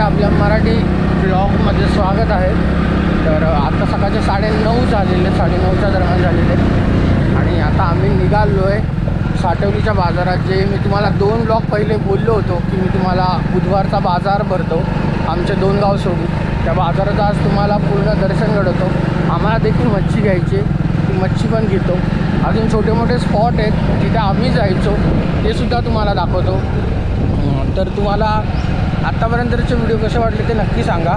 आपल्या मराठी ब्लॉगमध्ये स्वागत आहे। तर आता सकाळचे 9:30 झालेले, 9:30च्या दरम्यान झालेले आणि आता आम्ही निघालो आहे साठवलीच्या बाजारात। जे मी तुम्हाला 2 ब्लॉग पहिले बोललो होतो की मी तुम्हाला बुधवारचा बाजार भरतो आमचे 2 गाव सोडून, त्या बाजाराचं आज तुम्हाला पूर्ण दर्शन घडवतो। आम्हाला देखील मच्छी घ्यायची, ती मच्छी पण घेतो। अजून छोटे मोठे स्पॉट आहेत जिथे आम्ही जायचो, ते सुद्धा तुम्हाला दाखवतो। तर तुम्हाला आत्तापर्यंतचे व्हिडिओ कसे वाटले ते नक्की सांगा,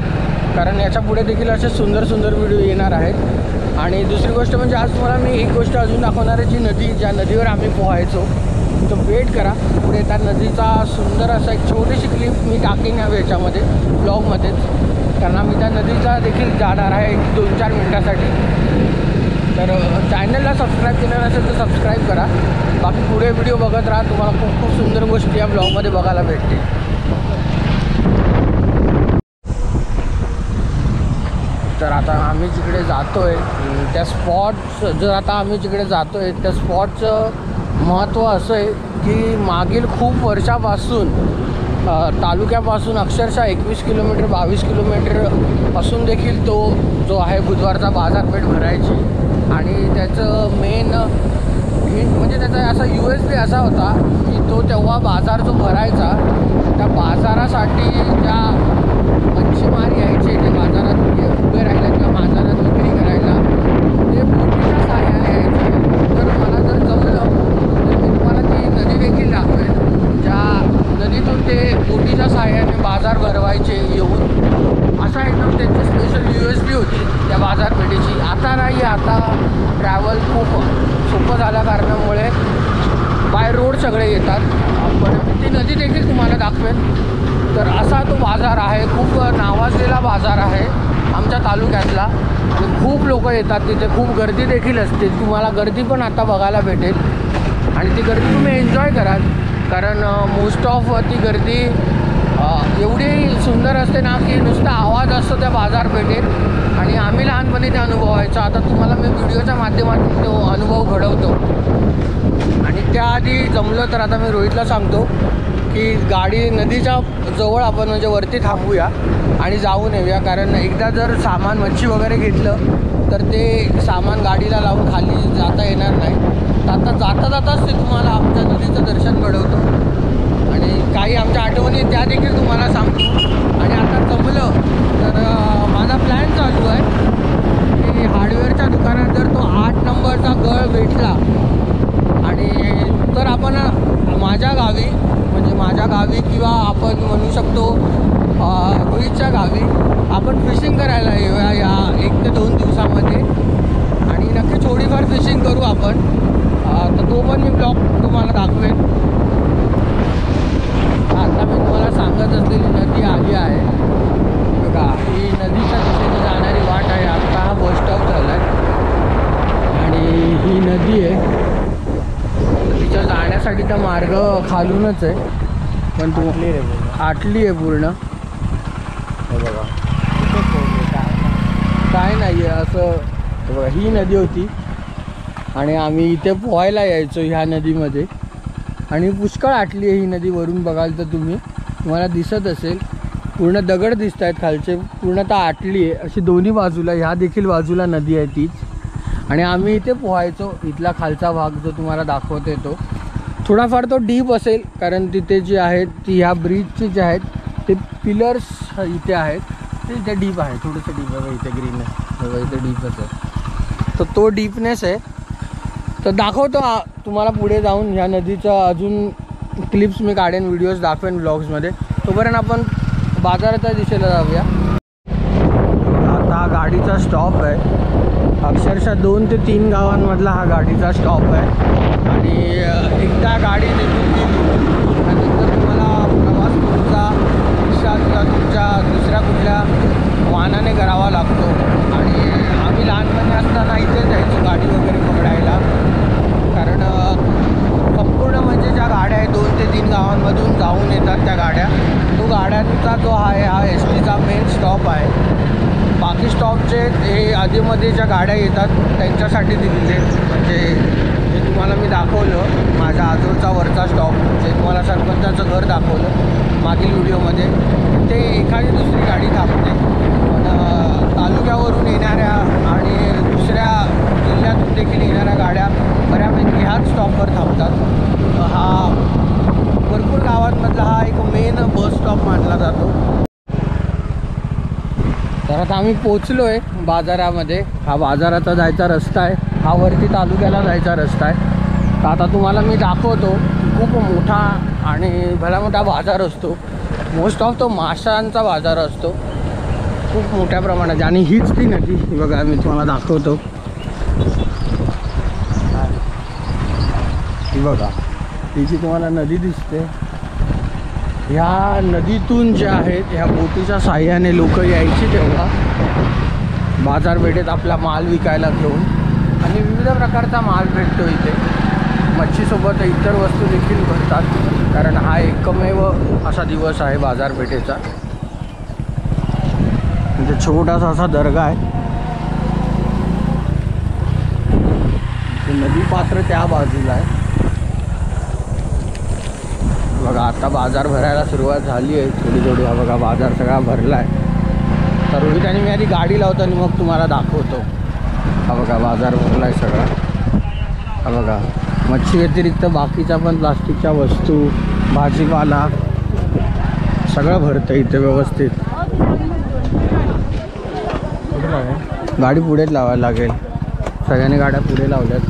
कारण याच्या पुढे देखील असे सुंदर सुंदर व्हिडिओ येणार आहेत। आणि दुसरी गोष्ट म्हणजे आज तुम्हाला मी एक गोष्ट अजून दाखवणार आहे, जी नदी, ज्या नदीवर आम्ही पोहायचो। तो वेट करा, पुढे त्या नदीचा सुंदर असा एक छोटीशी क्लिप मी टाकेन याच्यामध्ये ब्लॉगमध्येच, कारण आम्ही त्या नदीचा देखील जाणार आहे 2-4 मिनटासाठी। तर चॅनलला सबस्क्राईब केलं नसेल तर सबस्क्राईब करा। बाकी पुढे व्हिडिओ बघत राहा, तुम्हाला खूप खूप सुंदर गोष्टी या ब्लॉगमध्ये बघायला भेटतील। तर आता आम्ही जिकडे जातो आहे त्या त्या स्पॉटचं महत्त्व असं आहे की मागील खूप वर्षापासून तालुक्यापासून अक्षरशः 21 किलोमीटर 22 किलोमीटर असून देखील तो जो आहे बुधवारचा बाजारपेठ भरायची। आणि त्याचं मेन म्हणजे त्याचा असा USB असा होता की तो तेव्हा बाजार जो भरायचा, त्या बाजारासाठी ज्या मच्छीमार यायचे ते बाजारात उभे राहायला किंवा बाजारात विक्री करायला, ते बोटीच्या सहाय्याने यायचे। तर मला जर जमलं तर मी तुम्हाला ती नदी देखील दाखवेल, ज्या नदीतून ते बोटीच्या सहाय्याने बाजार भरवायचे येऊन। असा एकदम त्यांची स्पेशल USB होती त्या बाजारपेठेची। आता नाही, आता ट्रॅव्हल खूप सोपं झाल्या कारणामुळे बाय रोड सगळे येतात, पण ती नदी देखील तुम्हाला दाखवेल। तर असा तो बाजार आहे, खूप नावाजलेला बाजार आहे आमच्या तालुक्यातला आणि खूप लोक येतात तिथे, खूप गर्दी देखील असते। तुम्हाला गर्दी पण आता बघायला भेटेल आणि ती गर्दी तुम्ही एन्जॉय कराल, कारण मोस्ट ऑफ ती गर्दी एवढी सुंदर असते ना की नुसता आवाज असतो त्या बाजारपेठेत आणि आम्ही लहानपणी ते अनुभवायचो। आता तुम्हाला मी व्हिडिओच्या माध्यमातून तो अनुभव घडवतो। आणि त्याआधी जमलं तर आता मी रोहितला सांगतो की गाडी नदीच्या जवळ आपण म्हणजे वरती थांबूया आणि जाऊन येऊया, कारण एकदा जर सामान मच्छी वगैरे घेतलं तर ते सामान गाडीला लावून खाली जाता येणार नाही। तर आता जाताच ते तुम्हाला आमच्या नदीचं दर्शन घडवतो आणि काही आमच्या आठवणी त्या देखील तुम्हाला सांगतो। आणि आता जमलं तर माझा प्लॅन चालू आहे की हार्डवेअरच्या दुकानात जर तो 8 नंबरचा गळ भेटला आणि तर आपण माझ्या गावी किंवा आपण म्हणू शकतो रोहितच्या गावी आपण फिशिंग करायला येऊया या 1 ते 2 दिवसामध्ये आणि नक्की थोडीफार फिशिंग करू आपण। तर तो पण मी ब्लॉग तुम्हाला दाखवेन। आता मी तुम्हाला सांगत असलेली नदी आली आहे बघा, ही नदीच्या दिशेने जाणारी वाट आहे। आता हा बस स्टॉप झाला आहे आणि ही नदी आहे, तिच्या जाण्यासाठी तर मार्ग खालूनच आहे, पण तू आटली आहे पूर्ण। बघा काय नाही आहे असं, बघा ही नदी होती आणि आम्ही इथे पोहायला यायचो ह्या नदीमध्ये आणि पुष्कळ आटली आहे ही नदी। वरून बघाल तर तुम्हाला दिसत असेल पूर्ण दगड दिसत आहेत खालचे, पूर्णतः आटली आहे अशी दोन्ही बाजूला, ह्या देखील बाजूला नदी आहे तीच। आणि आम्ही इथे पोहायचो, इथला खालचा भाग जो तुम्हाला दाखवतो येतो थोडाफार तो डीप असेल, कारण तिथे जी आहेत ती ह्या ब्रिजचे जे आहेत ते पिलर्स इथे आहेत, ते इथे डीप आहे, थोडंसं डीप आहे इथे ग्रीन आहे बघा, इथे डीपच आहे। तर तो डीपनेस आहे। तर दाखवतो तुम्हाला पुढे जाऊन ह्या नदीचं अजून क्लिप्स मी काढेन, व्हिडिओज दाखवेन ब्लॉग्समध्ये। तोपर्यंत आपण बाजाराच्या दिशेला जाऊया। आता हा गाडीचा स्टॉप आहे, अक्षरशः 2 ते 3 गावांमधला हा गाडीचा स्टॉप आहे आणि एकदा गाडी निघून गेली त्यानंतर तुम्हाला प्रवास तुमचा रिक्षा किंवा तुमच्या दुसऱ्या कुठल्या वाहनाने करावा लागतो। आणि आम्ही लहानपणी असताना इथे जायचो गाडी वगैरे पकडायला, कारण संपूर्ण म्हणजे ज्या गाड्या आहेत 2 ते 3 गावांमधून जाऊन येतात त्या गाड्या, तो गाड्यांचा जो आहे हा STचा मेन स्टॉप आहे। बाकी स्टॉपचे हे आधीमध्ये ज्या गाड्या येतात त्यांच्यासाठी दिलेले, म्हणजे जे तुम्हाला मी दाखवलं माझ्या त्याच्या आजूचा वरचा स्टॉप जे तुम्हाला सरपंचाचं घर दाखवलं मागील व्हिडिओमध्ये, ते एखादी दुसरी गाडी थांबते. पण तालुक्यावरून येणाऱ्या आणि दुसऱ्या जिल्ह्यातून देखील येणाऱ्या गाड्या बऱ्यापैकी ह्याच स्टॉपवर थांबतात. हा भरपूर गावांमधला हा एक मेन बस स्टॉप मानला जातो. तर आता आम्ही पोचलो आहे बाजारामध्ये. हा बाजाराचा जायचा रस्ता आहे, हा वरती तालुक्याला जायचा रस्ता आहे. तर आता तुम्हाला मी दाखवतो. खूप मोठा आणि भला मोठा बाजार असतो. मोस्ट ऑफ तो माशांचा बाजार असतो खूप मोठ्या प्रमाणात. आणि हीच ती नदी बघा, मी तुम्हाला दाखवतो. ही बघा, ही जी तुम्हाला नदी दिसते, ह्या नदीतून जे आहेत ह्या बोटीच्या साह्याने लोक यायची तेव्हा बाजारपेठेत आपला माल विकायला घेऊन. आणि विविध प्रकारचा माल भेटतो इथे. मच्छीसोबत इतर वस्तू देखील भरतात, कारण हा एकमेव असा दिवस आहे बाजारपेठेचा. म्हणजे छोटासा असा दर्गा आहे. नदी पात्र त्या बाजूला आहे बघा. आता बाजार भरायला सुरुवात झाली आहे थोडी थोडी. हा बघा, बाजार सगळा भरला आहे. तर रोहित आणि मी आधी गाडी लावतो आणि मग तुम्हाला दाखवतो. हा बघा, बाजार भरला आहे सगळा. हा बघा, मच्छी व्यतिरिक्त बाकीच्या पण प्लास्टिकच्या वस्तू, भाजीपाला सगळं भरतं इथे व्यवस्थित. गाडी पुढेच लावायला लागेल. सगळ्यांनी गाड्या पुढे लावल्यात.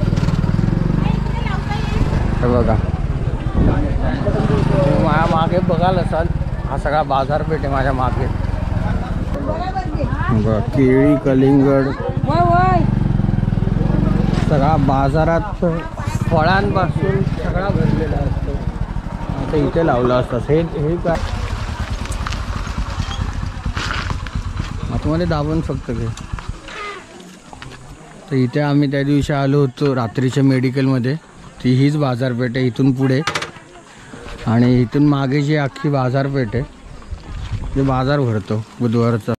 हे बघा, माझ्या मागे बघाल असाल, हा सगळा बाजारपेठ आहे माझ्या मागे. बघा, केळी, कलिंगड सगळा बाजारात फळांपासून सगळा भरलेला असतो. आता इथे लावलं असतं. हे काय आतमध्ये दाबून फक्त घे. तर इथे आम्ही त्या दिवशी आलो होतो रात्रीच्या मेडिकलमध्ये. ती हीच बाजारपेठ आहे इथून पुढे. आणि इथून मागे जी अख्खी बाजारपेठ आहे ते बाजार भरतो बुधवारचा.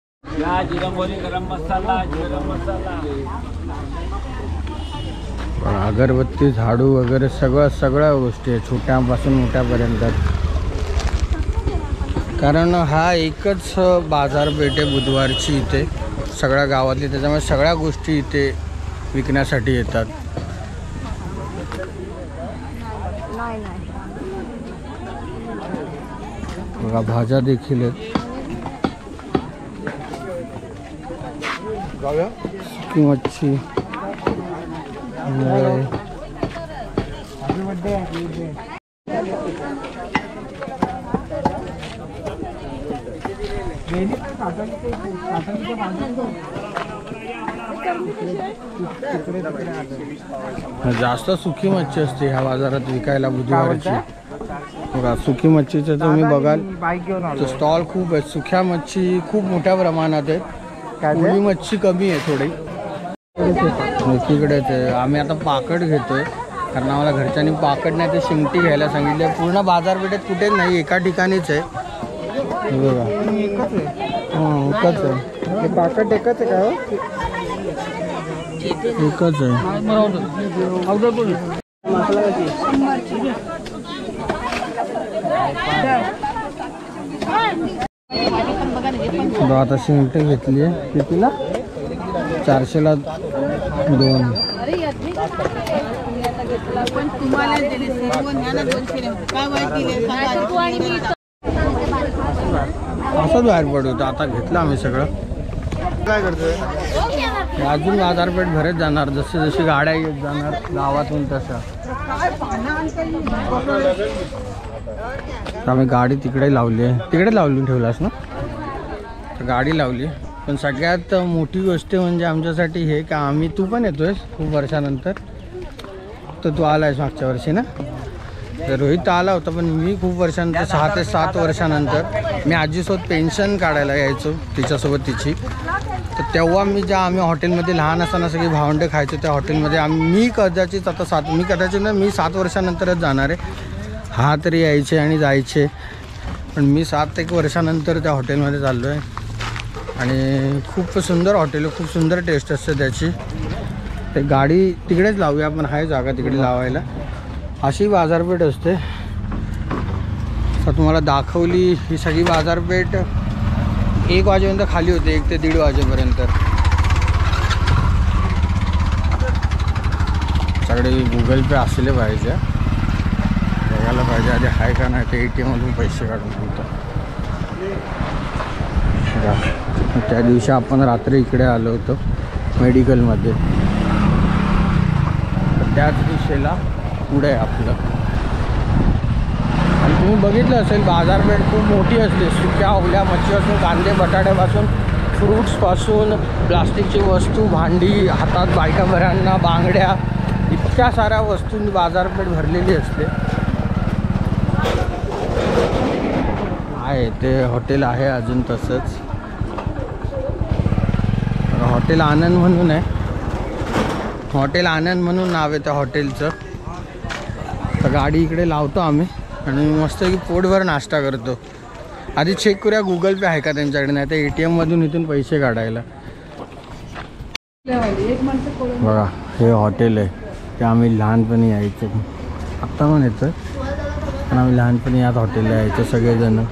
अगरबत्ती, झाडू वगैरे सगळ्या गोष्टी आहेत, छोट्यापासून मोठ्यापर्यंत. कारण हा एकच बाजारपेठ आहे बुधवारची इथे सगळ्या गावातली. त्याच्यामुळे सगळ्या गोष्टी इथे विकण्यासाठी येतात. बघा, भाज्या देखील आहेत. सुकी मच्छी, जास्त सुकी मच्छी असते ह्या बाजारात विकायला बुधवारची. बघा, सुकी मच्छीचं तुम्ही बघाल तर स्टॉल खूप आहेत. सुक्या मच्छी खूप मोठ्या प्रमाणात आहेत. मुली मच्छी कमी आहे थोडी. एकीकडेच आहे. आम्ही आता पाकड घेतोय कारण आम्हाला घरच्यांनी पाकड नाही ते शिंगटी घ्यायला सांगितले. पूर्ण बाजारपेठेत कुठेच नाही, एका ठिकाणीच आहे. बघा, एकच आहे. पाकड एकच आहे का? एकच आहे. आता शिंगटी घेतली आहे. कितीला? 400ला 2. असंच बाहेर पडत होतं. आता घेतलं आम्ही सगळं. काय करतोय? अजून बाजारपेठ भरत जाणार, जशी जशी गाड्या येत जाणार गावातून तशा. आम्ही गाडी तिकडे लावली आहे. तिकडे लावून ठेवलास ना? तर गाडी लावली. पण सगळ्यात मोठी गोष्ट म्हणजे आमच्यासाठी हे का आम्ही, तू पण येतोयस खूप वर्षानंतर. तर तू आलायस मागच्या वर्षी ना? तर रोहित आला होता, पण मी खूप वर्षानंतर 6 ते 7 वर्षानंतर मी आजीसोबत पेन्शन काढायला यायचो तिच्यासोबत तिची. तर तेव्हा आम्ही हॉटेलमध्ये लहान असताना सगळी भावंडं खायचो त्या हॉटेलमध्ये. मी कदाचित आता मी 7 वर्षानंतरच जाणार आहे. हा तरी यायचे आणि जायचे, पण मी 7 वर्षानंतर त्या हॉटेलमध्ये चाललो आहे. आणि खूप सुंदर हॉटेल, खूप सुंदर टेस्ट असते त्याची. ते गाडी तिकडेच लावूया आपण, आहे जागा तिकडे लावायला. अशी बाजारपेठ असते. तर तुम्हाला दाखवली ही सगळी बाजारपेठ 1 वाजेपर्यंत खाली होते, 1 ते 1:30 वाजेपर्यंत. सगळे गुगल पे असले पाहिजे, बघायला पाहिजे आधी आहे का नाही ते. ATM मधून पैसे काढून ठेवतात. त्या दिवशी आपण रात्री इकडे आलो होतो मेडिकलमध्ये, त्याच दिशेला पुढे आहे आपलं. आणि तुम्ही बघितलं असेल बाजारपेठ खूप मोठी असते. सुक्या ओल्या मच्छीपासून, कांदे बटाट्यापासून, फ्रूट्सपासून, प्लास्टिकची वस्तू, भांडी, हातात बायका भरांना, बांगड्या, इतक्या साऱ्या वस्तूंनी बाजारपेठ भरलेली असते. आहे ते हॉटेल आहे अजून तसंच. हॉटेल आनंद म्हणून आहे, हॉटेल आनंद म्हणून नाव आहे त्या हॉटेलचं. तर गाडी इकडे लावतो आम्ही आणि मस्त की पोटभर नाश्ता करतो. आधी चेक करूया गुगल पे आहे का त्यांच्याकडे, नाही तर ATM मधून इथून पैसे काढायला. बघा हे हॉटेल आहे, ते आम्ही लहानपणी यायचो, आत्ता पण येतं पण आम्ही लहानपणी याच हॉटेलला यायचो सगळेजण.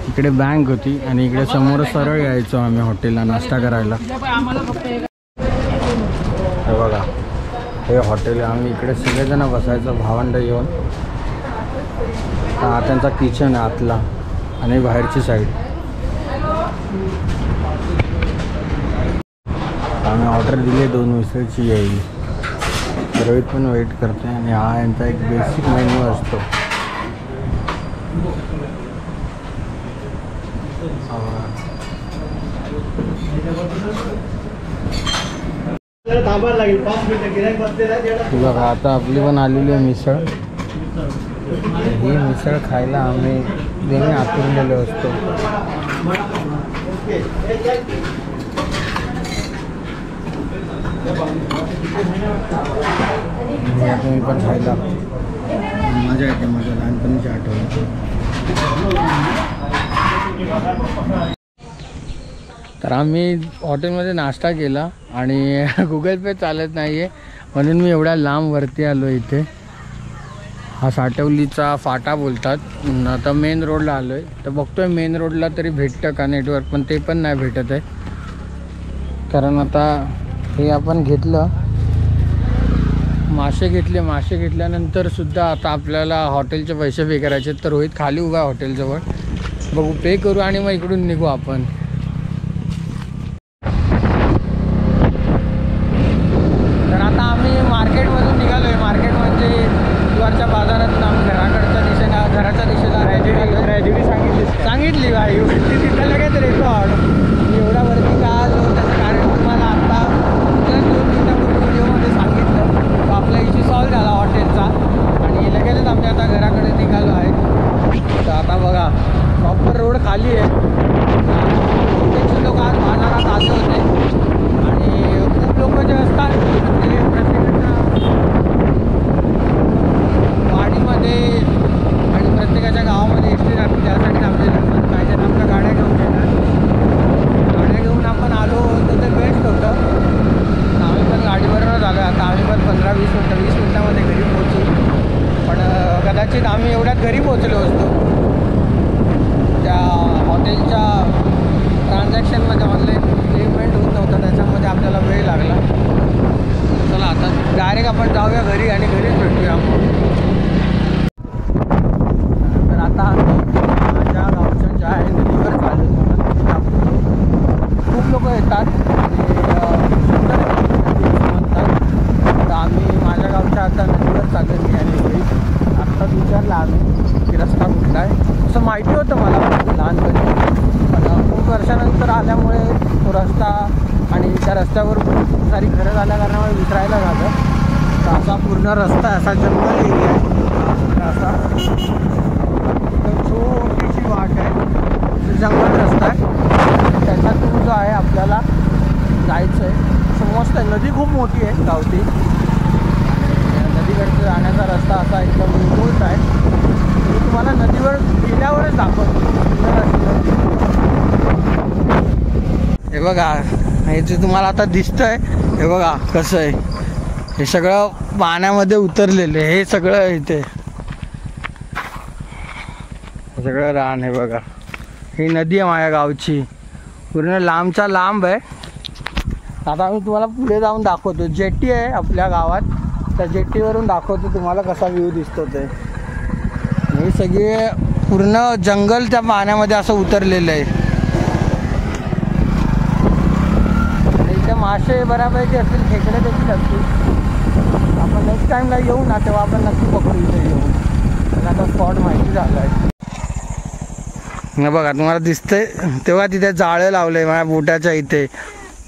इकडे बँक होती आणि इकडे समोर सरळ यायचो आम्ही हॉटेलला नाश्ता करायला. हे बघा हे हॉटेल आहे, आम्ही इकडे सगळेजण बसायचो भावंड येऊन. हा त्यांचा किचन आहे आतला आणि बाहेरची साईड. आम्ही ऑर्डर दिली 2 मिसळची येईल. रोहित पण वेट करते आणि हा यांचा एक बेसिक मेन्यू असतो. बघा आता आपली पण आलेली आहे मिसळ. ही मिसळ खायला आम्ही नेहमी आतून गेलो असतो. मी पण खायला मजा येते, माझ्या लहानपणीची आठवण. तर आम्ही हॉटेलमध्ये नाश्ता केला आणि गुगल पे चालत नाही आहे म्हणून मी एवढ्या लांब वरती आलो इथे. हा साठवलीचा फाटा बोलतात. आता मेन रोडला आलो आहे, तर बघतोय मेन रोडला तरी भेटतं का नेटवर्क, पण ते पण नाही भेटत आहे. कारण आता हे आपण घेतलं, मासे घेतल्यानंतर सुद्धा आता आपल्याला हॉटेलचे पैसे पे करायचे. तर रोहित खाली उभा हॉटेलजवळ, बघू पे करू आणि मग इकडून निघू आपण. तर आता आम्ही मार्केटमधून निघालो आहे. मार्केट म्हणजे वरच्या बाजारातून आम्ही घराच्या दिशेला ट्रॅजेडी सांगितली बाई तिथं लगेच रेकॉर्ड. एवढा वरती का आलो त्याचं कारण तुम्हाला आता 2 मिनिटापूर्वी व्हिडिओमध्ये सांगितलं. तो आपला इश्यू सॉल्व झाला हॉटेलचा आणि लगेचच आम्ही आता घराकडे निघालो आहे. तर आता बघा प्रॉपर रोड खाली आहे. बहुतेक लोक आज बाजारात आले होते आणि खूप लोक जे असतात ते प्रत्येकाच्या वाडीमध्ये आणि प्रत्येकाच्या गावामध्ये एसटी राहते, त्यासाठी थांबलेले असतात. काही जण आपल्या गाड्या घेऊन येतात. गाड्या घेऊन आपण आलो तर ते बेस्ट होतं. आम्ही पण गाडीवरच आलो. आता आम्ही पण 15-20 मिनटामध्ये घरी पोहोचू. पण कदाचित आम्ही एवढ्यात घरी पोहोचलो असतो. त्या हॉटेलच्या ट्रान्झॅक्शनमध्ये ऑनलाईन पेमेंट होत नव्हतं, त्याच्यामध्ये आपल्याला वेळ लागला. चला आता डायरेक्ट आपण जाऊया घरी आणि घरीच भेटूया. तर आता माझ्या गावच्या ज्या आहे नदीवर चालू खूप लोक येतात म्हणतात. तर आम्ही माझ्या गावच्या आता नदीवर चालू मी आणि घरी. आत्ताच विचारला आम्ही की रस्ता कुठला आहे. असं माहिती होतं मला लहानपणी, पण खूप वर्षानंतर आल्यामुळे तो रस्ता आणि त्या रस्त्यावर खूप सारी घरं झाल्या कारणामुळे विसरायला झालं. तर असा पूर्ण रस्ता असा जंगल एरिया आहे. असा छोटीशी वाट आहे, जंगल रस्ता आहे. त्याच्यातून जो आहे आपल्याला जायचं आहे. मस्त आहे, नदी खूप मोठी आहे गावठी. नदीकडे जाण्याचा रस्ता असा एकदम निमुळत आहे. मी तुम्हाला नदीवर गेल्यावरच दाखवतो. हे बघा हे जे तुम्हाला आता दिसतंय, हे बघा कसं आहे हे सगळं पाण्यामध्ये उतरलेलं आहे, हे सगळं इथे सगळं रान आहे बघा. ही नदी आहे माझ्या गावची, पूर्ण लांबचा लांब आहे. आता मी तुम्हाला पुढे जाऊन दाखवतो. जेटी आहे आपल्या गावात, त्या जेटीवरून दाखवतो तुम्हाला कसा व्ह्यू दिसतो ते. हे सगळे पूर्ण जंगल त्या पाण्यामध्ये असं उतरलेलं आहे. आणि इथे मासे बऱ्यापैकी असतील, खेकडे देखील असतील. आपण नेक्स्ट टाईमला येऊ ना तेव्हा आपण नक्की पकडू इथे येऊ. मला आता स्पॉट माहिती झाला आहे. बघा तुम्हाला दिसतंय तेव्हा तिथे जाळं लावलं आहे. माझ्या बोटाच्या इथे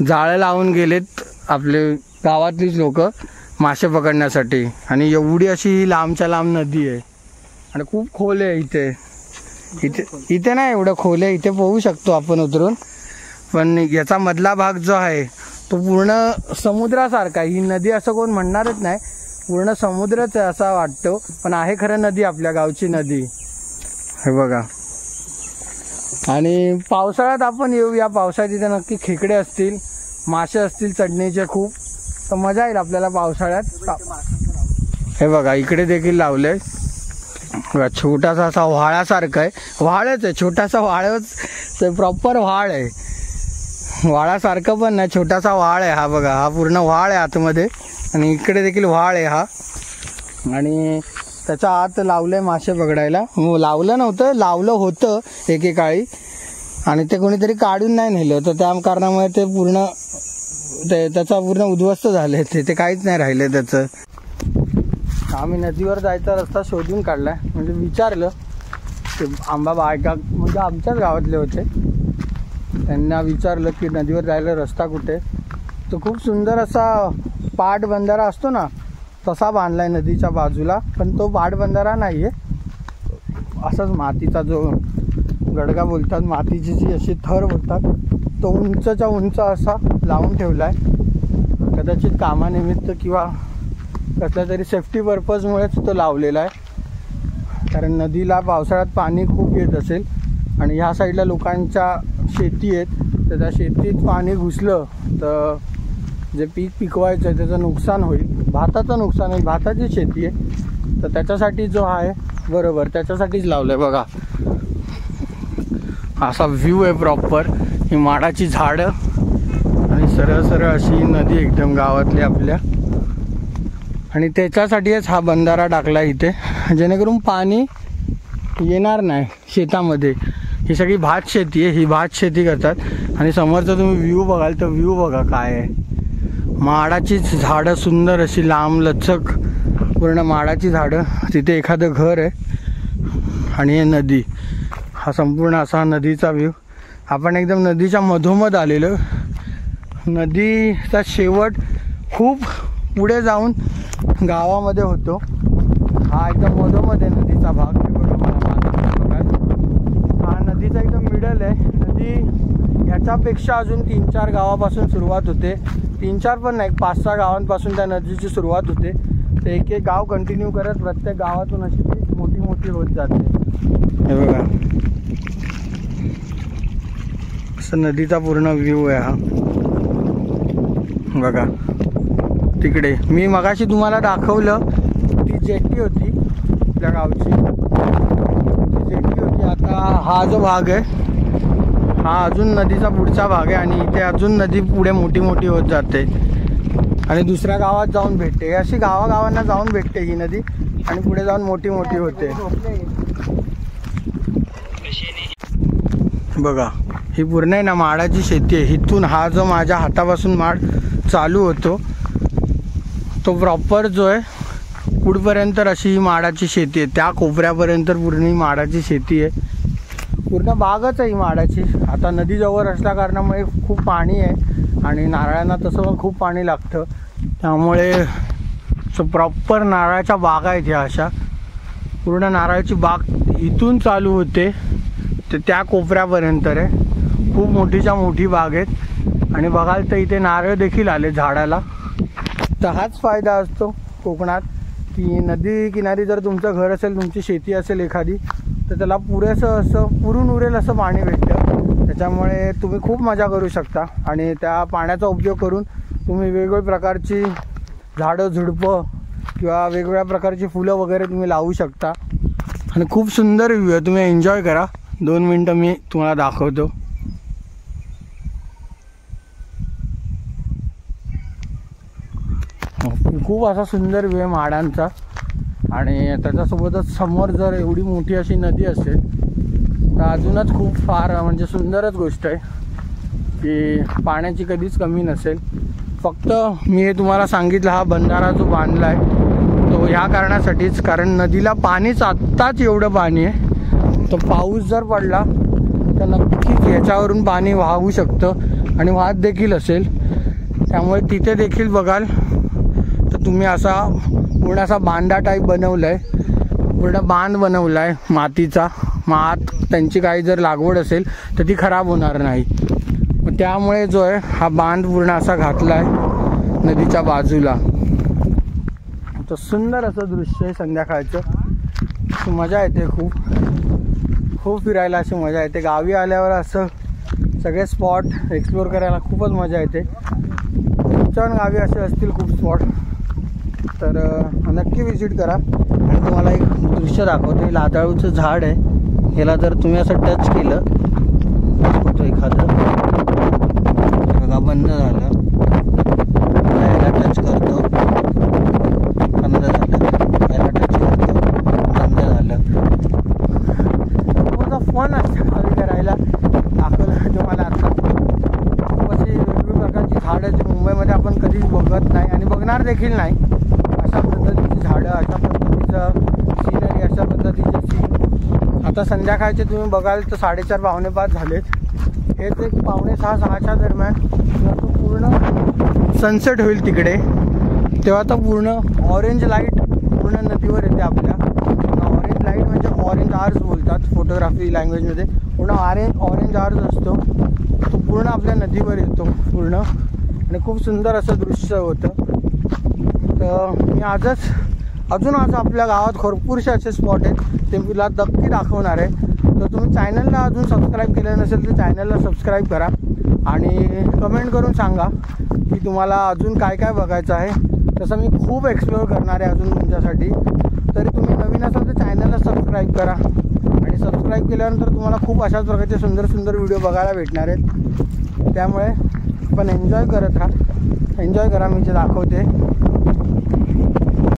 जाळं लावून गेलेत आपले गावातलीच लोक मासे पकडण्यासाठी. आणि एवढी अशी ही लांबच्या लांब नदी आहे आणि खूप खोल आहे इथे. इथे नाही एवढं खोल आहे, इथे पोहू शकतो आपण उतरून. पण याचा मधला भाग जो आहे तो पूर्ण समुद्रासारखा आहे. ही नदी असं कोण म्हणणारच नाही, पूर्ण समुद्रच आहे असा वाटतो. पण आहे खरं नदी, आपल्या गावची नदी. हे बघा. आणि पावसाळ्यात आपण येऊ. या पावसाळ्यात इथे नक्की खेकडे असतील, मासे असतील चढणीचे खूप, तर मजा येईल आपल्याला पावसाळ्यात. हे बघा इकडे देखील लावलंय. छोटासा असा व्हाळासारखा आहे, व्हाळच आहे, छोटासा व्हाळच, ते प्रॉपर व्हाळ आहे. व्हाळासारखं पण नाही, छोटासा व्हाळ आहे हा. बघा हा पूर्ण व्हाळ आहे आतमध्ये, आणि इकडे देखील व्हाळ आहे हा. आणि त्याच्या आत लावलंय मासे पकडायला. लावलं नव्हतं, लावलं होतं एकेकाळी, आणि ते कोणीतरी काढून नाही नेलं, तर त्या कारणामुळे ते पूर्ण त्याचा पूर्ण उद्ध्वस्त झाले. ते काहीच नाही राहिले त्याचं. आम्ही नदीवर जायचा रस्ता शोधून काढलाय. म्हणजे विचारलं ते आंबा बायका, म्हणजे आमच्याच गावातले होते, त्यांना विचारलं की नदीवर जायला रस्ता कुठे. तो खूप सुंदर असा पाट बंधारा असतो ना, तसा बांधलाय नदीच्या बाजूला. पण तो पाट बंधारा नाही आहे, असाच मातीचा जो गडगा बोलतात, मातीची जी अशी थर बोलतात, तो उंचच्या उंच असा लावून ठेवला आहे. कदाचित कामानिमित्त किंवा कसल्या तरी सेफ्टी पर्पजमुळेच तो लावलेला आहे. कारण नदीला पावसाळ्यात पाणी खूप येत असेल, आणि ह्या साईडला लोकांच्या शेती आहेत, तर त्या शेतीत पाणी घुसलं तर जे पीक पिकवायचं आहे त्याचं नुकसान होईल, भाताचं नुकसान होईल. भाताची शेती आहे, तर त्याच्यासाठी जो आहे बरोबर त्याच्यासाठीच लावलं आहे. बघा असा व्ह्यू आहे प्रॉपर. ही माडाची झाडं आणि सरळ सरळ अशी नदी एकदम गावातली आपल्या. आणि त्याच्यासाठीच हा बंधारा टाकला इथे, जेणेकरून पाणी येणार नाही शेतामध्ये. ही सगळी भात शेती आहे, ही भात शेती करतात. आणि समोरचा तुम्ही व्ह्यू बघाल तर व्ह्यू बघा काय आहे. माडाची झाडं सुंदर अशी लांब लचक, पूर्ण माडाची झाडं. तिथे एखादं घर आहे आणि हे नदी. हा संपूर्ण असा नदीचा व्ह्यू. आपण एकदम नदीच्या मधोमध आलेलो. नदीचा शेवट खूप पुढे जाऊन गावामध्ये होतो. हा एकदम मधोमध आहे नदीचा भाग. बघा मला हा नदीचा एकदम मिडल आहे. नदी ह्याच्यापेक्षा अजून 3-4 गावापासून सुरुवात होते. 3-4 पण नाही, 5-6 गावांपासून त्या नदीची सुरुवात होते. ते एक एक गाव कंटिन्यू करत प्रत्येक गावातून अशी ती मोठी मोठी होत जाते. हे बघा असं नदीचा पूर्ण व्ह्यू आहे हा. बघा तिकडे मी मगाशी तुम्हाला दाखवलं ती जेटी होती आपल्या गावची, ती जेटी होती. आता हा जो भाग आहे हा अजून नदीचा पुढचा भाग आहे, आणि इथे अजून नदी पुढे मोठी मोठी होत जाते आणि दुसऱ्या गावात जाऊन भेटते. अशी गावागावांना जाऊन भेटते ही नदी, आणि पुढे जाऊन मोठी मोठी होते. बघा ही पूर्ण आहे ना माडाची शेती आहे. इथून हा जो माझ्या हातापासून माड चालू होतो तो प्रॉपर जो आहे पुढपर्यंत अशी ही माडाची शेती आहे. त्या कोपऱ्यापर्यंत पूर्ण ही माडाची शेती आहे. पूर्ण बागच आहे ही माडाची. आता नदी जवळ असल्या कारणामुळे खूप पाणी आहे, आणि नारळांना तसं पण खूप पाणी लागतं. त्यामुळे प्रॉपर नारळाच्या बागा आहेत ह्या अशा. पूर्ण नारळाची बाग इथून चालू होते ते त्या कोपऱ्यापर्यंत आहे. खूप मोठीच्या मोठी बाग आहेत, आणि बघाल तर इथे नारळ देखील आले झाडाला. तर हाच फायदा असतो कोकणात, की नदी किनारी जर तुमचं घर असेल, तुमची शेती असेल एखादी, तर त्याला पुरेसं असं पुरून उरेल असं पाणी भेटतं. त्याच्यामुळे तुम्ही खूप मजा करू शकता, आणि त्या पाण्याचा उपयोग करून तुम्ही वेगवेगळ्या प्रकारची झाडं झुडपं किंवा वेगवेगळ्या प्रकारची फुलं वगैरे तुम्ही लावू शकता आणि खूप सुंदर व्ह्यू आहे. तुम्ही एन्जॉय करा. 2 मिनटं मी तुम्हाला दाखवतो. खूप असा सुंदर व्ह्यू आहे माडांचा आणि त्याच्यासोबतच समोर जर एवढी मोठी अशी नदी असेल तर अजूनच खूप फार म्हणजे सुंदरच गोष्ट आहे की पाण्याची कधीच कमी नसेल. फक्त मी हे तुम्हाला सांगितलं हा बंधारा जो बांधला आहे तो ह्या कारणासाठीच, कारण नदीला पाणीच आत्ताच एवढं पाणी आहे. तर पाऊस जर पडला तर नक्कीच याच्यावरून पाणी वाहू शकतं आणि वाहत देखील असेल. त्यामुळे तिथे देखील बघाल तर तुम्ही असा पूर्ण असा बांधा टाईप बनवला आहे, पूर्ण बांध बनवला आहे मातीचा. मात त्यांची काही जर लागवड असेल तर ती खराब होणार नाही. मग त्यामुळे जो आहे हा बांध पूर्ण असा घातला आहे नदीच्या बाजूला. तर सुंदर असं दृश्य आहे संध्याकाळचं. मजा येते, खूप फिरायला अशी मजा येते. गावी आल्यावर असं सगळे स्पॉट एक्सप्लोअर करायला खूपच मजा येते. तुमच्या गावी असे असतील खूप स्पॉट तर नक्की विजिट करा. आणि तुम्हाला एक दृश्य दाखवते. लाताळूचं झाड आहे, ह्याला जर तुम्ही असं टच केलं होतं एखादं बघा बंद झालं, याला टच करतो बंद झालं, याला टच करतो बंद झालं. माझा फोन असतं गावी करायला दाखवलं तुम्हाला. आता खूप अशी वेगवेगळ्या प्रकारची झाडं जी मुंबईमध्ये आपण कधीच बघत नाही आणि बघणार देखील नाही. अशा पद्धतीची झाडं, अशा पद्धतीचं सीनरी, अशा पद्धतीचे सीन. आता संध्याकाळचे तुम्ही बघाल तर 4:30 पावणे 5 झालेत. हेच एक 5:45-6च्या दरम्यान जेव्हा तो पूर्ण सनसेट होईल तिकडे, तेव्हा तर पूर्ण ऑरेंज लाईट पूर्ण नदीवर येते आपल्या. ऑरेंज लाईट म्हणजे ऑरेंज आर्स बोलतात फोटोग्राफी लँग्वेजमध्ये. पूर्ण ऑरेंज आर्स असतो तो पूर्ण आपल्या नदीवर येतो पूर्ण आणि खूप सुंदर असं दृश्य होतं. तर मी अजून आपल्या गावात भरपूरसे असे स्पॉट आहेत ते तुला नक्की दाखवणार आहे. तर तुम्ही चॅनलला अजून सबस्क्राईब केलं नसेल तर चॅनलला सबस्क्राईब करा आणि कमेंट करून सांगा की तुम्हाला अजून काय काय बघायचं आहे. तसं मी खूप एक्सप्लोअर करणार आहे अजून तुमच्यासाठी. तरी तुम्ही नवीन असाल तर चॅनलला सबस्क्राईब करा आणि सबस्क्राईब केल्यानंतर तुम्हाला खूप अशाच प्रकारचे सुंदर सुंदर व्हिडिओ बघायला भेटणार आहेत. त्यामुळे पण एन्जॉय करा. मी जे दाखवते